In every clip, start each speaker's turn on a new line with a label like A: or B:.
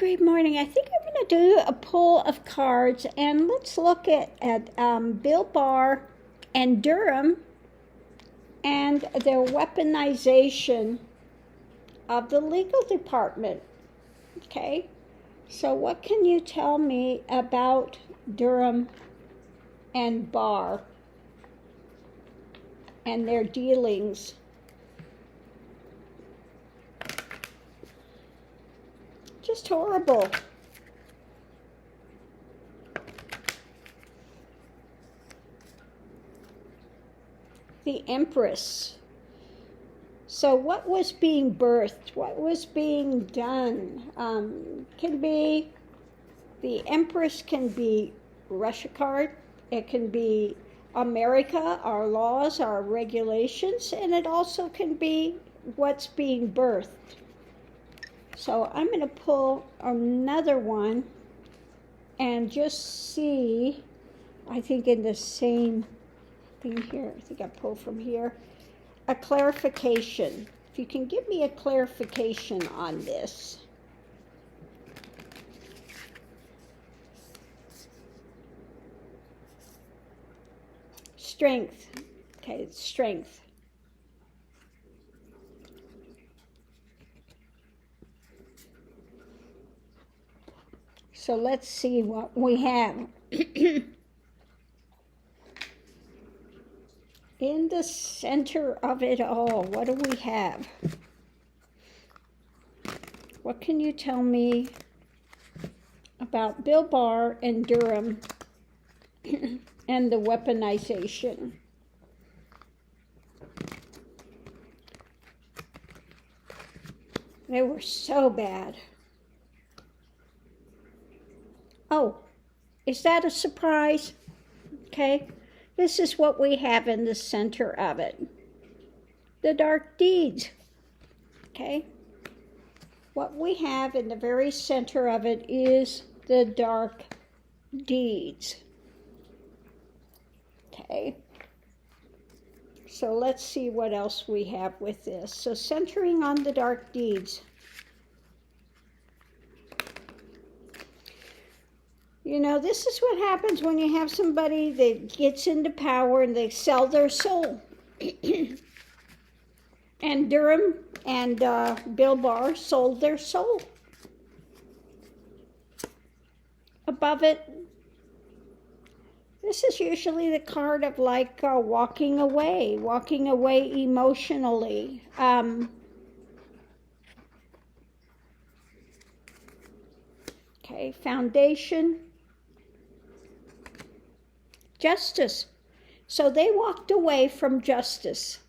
A: Good morning. I think I'm going to do a pull of cards, and let's look at Bill Barr and Durham and their weaponization of the legal department. Okay, so what can you tell me about Durham and Barr and their dealings? Just horrible. The Empress. So what was being birthed? What was being done? Can be, the Empress can be Russia card. It can be America, our laws, our regulations, and it also can be what's being birthed. So I'm going to pull another one and just see, I think in the same thing here, I think I pull from here, a clarification. If you can give me a clarification on this. Strength. Okay, it's strength. So let's see what we have. In the center of it all, what do we have? What can you tell me about Bill Barr and Durham and the weaponization? They were so bad. Oh, is that a surprise? Okay, this is what we have in the center of it. The dark deeds. Okay, what we have in the very center of it is the dark deeds. Okay, so let's see what else we have with this. So centering on the dark deeds. You know, this is what happens when you have somebody that gets into power and they sell their soul. And Durham and Bill Barr sold their soul. Above it, this is usually the card of like walking away emotionally. Okay, foundation. Justice. So they walked away from justice.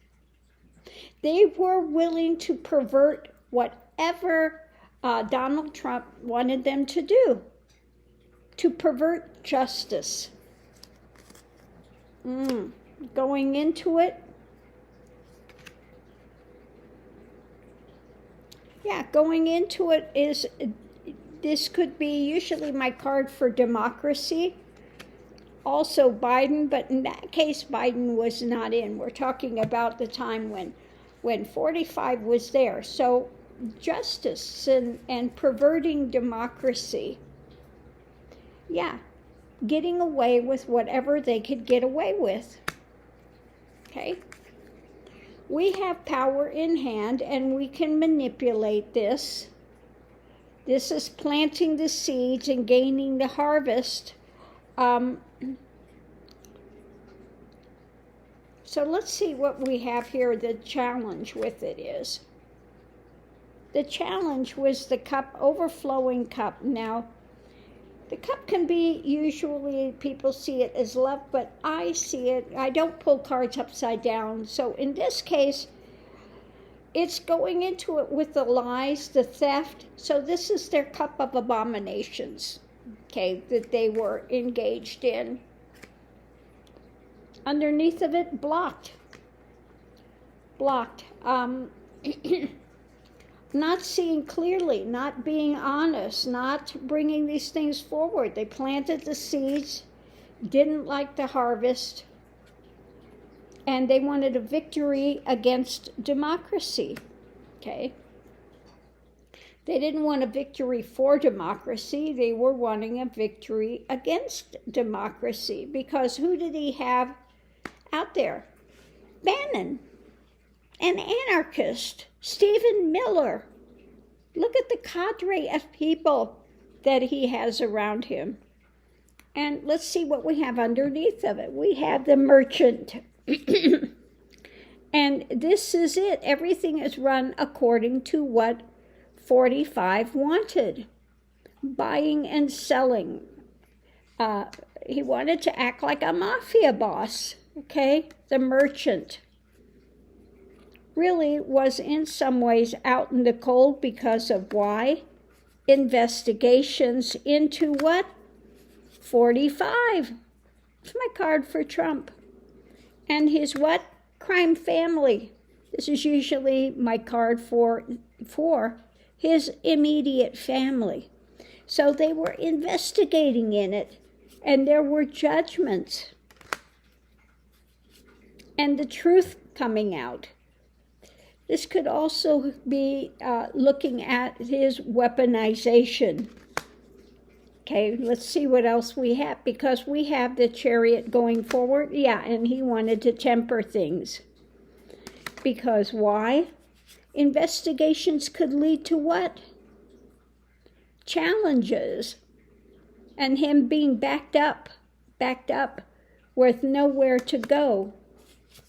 A: They were willing to pervert whatever Donald Trump wanted them to do, to pervert justice. Going into it. Yeah, going into it is, this could be usually my card for democracy. Also Biden, but in that case, Biden was not in. We're talking about the time when 45 was there. So justice and perverting democracy. Yeah, getting away with whatever they could get away with. Okay? We have power in hand and we can manipulate this. This is planting the seeds and gaining the harvest. So let's see what we have here. The challenge with it is. The challenge was the cup, overflowing cup. Now, the cup can be, usually people see it as love, but I see it, I don't pull cards upside down. So in this case, it's going into it with the lies, the theft. So this is their cup of abominations, okay, that they were engaged in. Underneath of it, blocked. Not seeing clearly, not being honest, not bringing these things forward. They planted the seeds, didn't like the harvest, and they wanted a victory against democracy, okay? They didn't want a victory for democracy. They were wanting a victory against democracy, because who did he have out there? Bannon, an anarchist, Stephen Miller. Look at the cadre of people that he has around him. And let's see what we have underneath of it. We have the merchant. And this is it. Everything is run according to what 45 wanted. Buying and selling. He wanted to act like a mafia boss, okay? The merchant really was in some ways out in the cold because of why? Investigations into what? 45. It's my card for Trump. And his what? Crime family. This is usually my card for his immediate family. So they were investigating in it, and there were judgments. And the truth coming out. This could also be looking at his weaponization. Okay, let's see what else we have, because we have the Chariot going forward. Yeah, and he wanted to temper things. Because why? Investigations could lead to what? Challenges. And him being backed up with nowhere to go.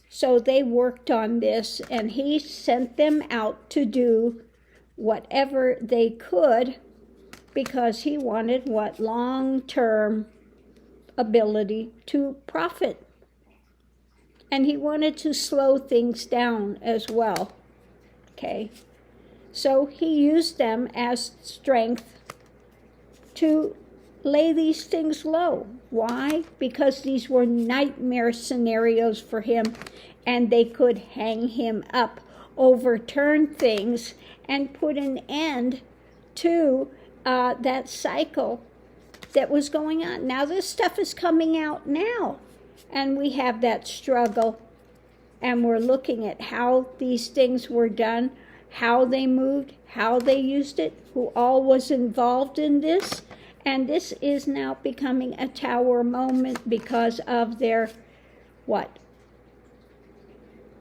A: So they worked on this, and he sent them out to do whatever they could, because he wanted what? Long-term ability to profit. And he wanted to slow things down as well. Okay. So he used them as strength to lay these things low. Why? Because these were nightmare scenarios for him, and they could hang him up, overturn things, and put an end to that cycle that was going on. Now this stuff is coming out now, and we have that struggle, and we're looking at how these things were done, how they moved, how they used it, who all was involved in this. And this is now becoming a tower moment because of their what?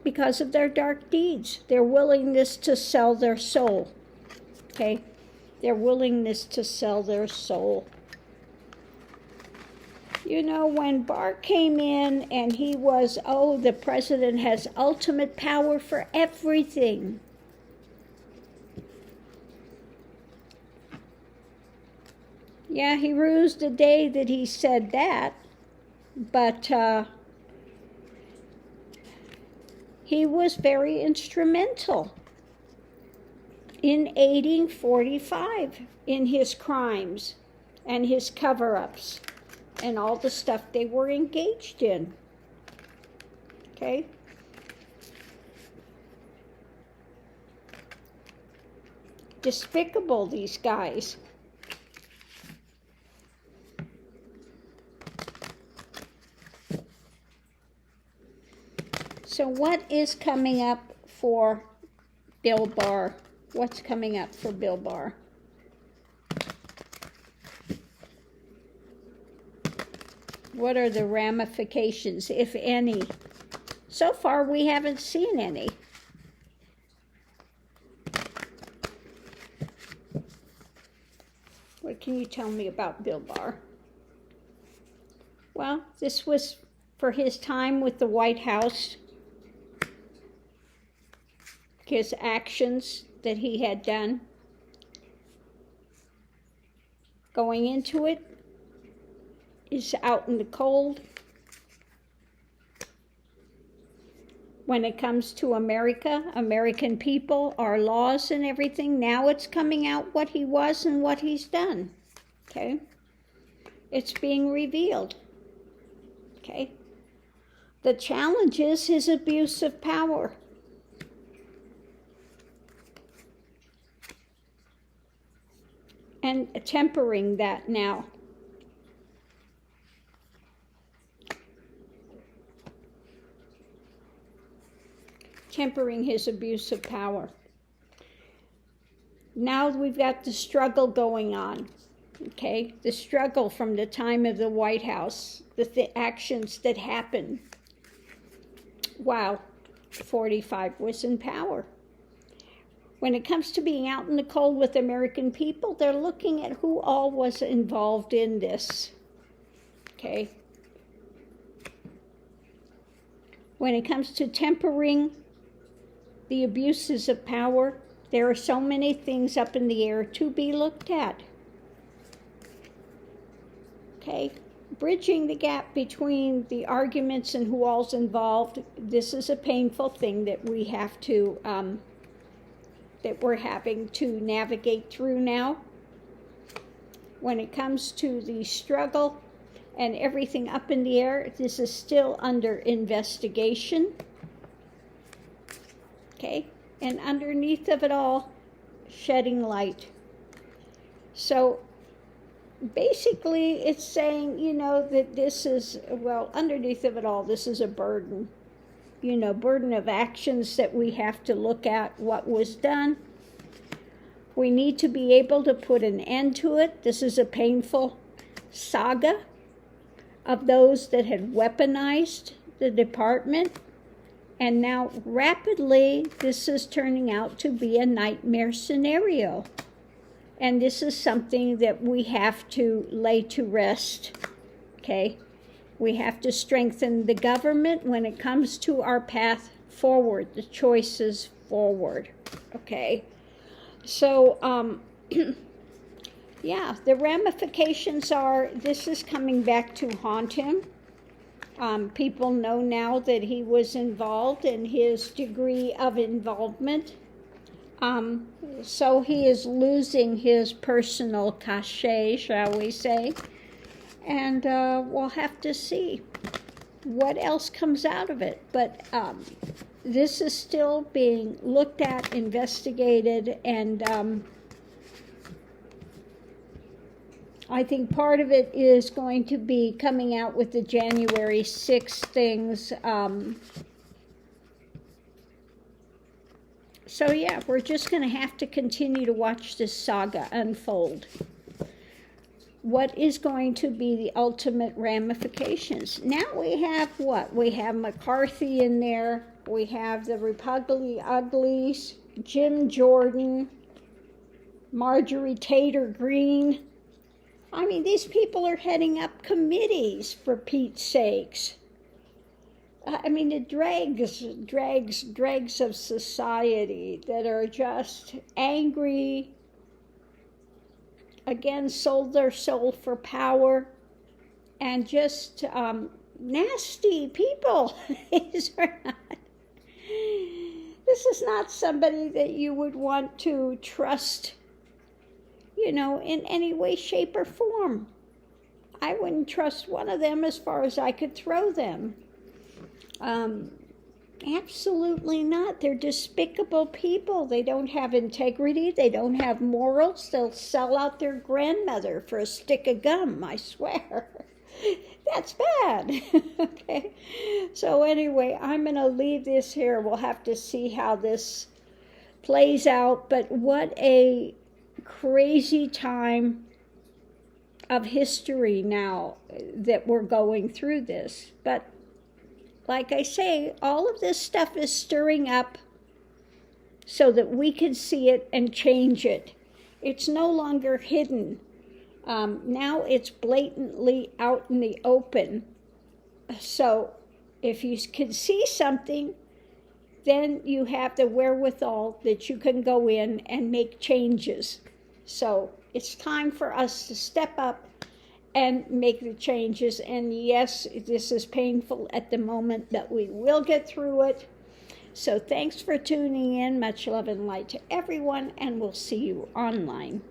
A: Because of their dark deeds, their willingness to sell their soul. Okay? Their willingness to sell their soul. You know, when Barr came in and he was, the president has ultimate power for everything. Yeah, he rused the day that he said that, but he was very instrumental in aiding 45 in his crimes and his cover-ups and all the stuff they were engaged in. Okay? Despicable, these guys. So what is coming up for Bill Barr? What's coming up for Bill Barr? What are the ramifications, if any? So far, we haven't seen any. What can you tell me about Bill Barr? Well, this was for his time with the White House, his actions that he had done. Going into it is out in the cold. When it comes to America, American people, our laws and everything, now it's coming out what he was and what he's done. Okay? It's being revealed. Okay? The challenge is his abuse of power. And tempering that now. Tempering his abuse of power. Now we've got the struggle going on, okay? The struggle from the time of the White House, the actions that happened while 45 was in power. When it comes to being out in the cold with American people, they're looking at who all was involved in this, okay? When it comes to tempering the abuses of power, there are so many things up in the air to be looked at. Okay, bridging the gap between the arguments and who all's involved, this is a painful thing that we have to, that we're having to navigate through now. When it comes to the struggle and everything up in the air, this is still under investigation. Okay, and underneath of it all, shedding light. So basically it's saying, that this is, underneath of it all, this is a burden. Burden of actions that we have to look at what was done. We need to be able to put an end to it. This is a painful saga of those that had weaponized the department. And now rapidly, this is turning out to be a nightmare scenario. And this is something that we have to lay to rest, okay? We have to strengthen the government when it comes to our path forward, the choices forward, okay? So, yeah, the ramifications are, this is coming back to haunt him. People know now that he was involved and his degree of involvement. So he is losing his personal cachet, shall we say. And we'll have to see what else comes out of it. But this is still being looked at, investigated, and I think part of it is going to be coming out with the January 6th things. So yeah, we're just going to have to continue to watch this saga unfold. What is going to be the ultimate ramifications? Now we have what? We have McCarthy in there. We have the Republican Uglies, Jim Jordan, Marjorie Taylor Greene. I mean, these people are heading up committees, for Pete's sakes. I mean, the dregs of society that are just angry, again, sold their soul for power, and just nasty people. This is not somebody that you would want to trust, in any way, shape, or form. I wouldn't trust one of them as far as I could throw them. Absolutely not. They're despicable people. They don't have integrity. They don't have morals. They'll sell out their grandmother for a stick of gum, I swear. That's bad. Okay. So anyway, I'm going to leave this here. We'll have to see how this plays out. But what a crazy time of history now that we're going through this. But like I say, all of this stuff is stirring up so that we can see it and change it. It's no longer hidden. Now it's blatantly out in the open. So if you can see something, then you have the wherewithal that you can go in and make changes. So it's time for us to step up and make the changes. And yes, this is painful at the moment, but we will get through it. So thanks for tuning in. Much love and light to everyone, and we'll see you online.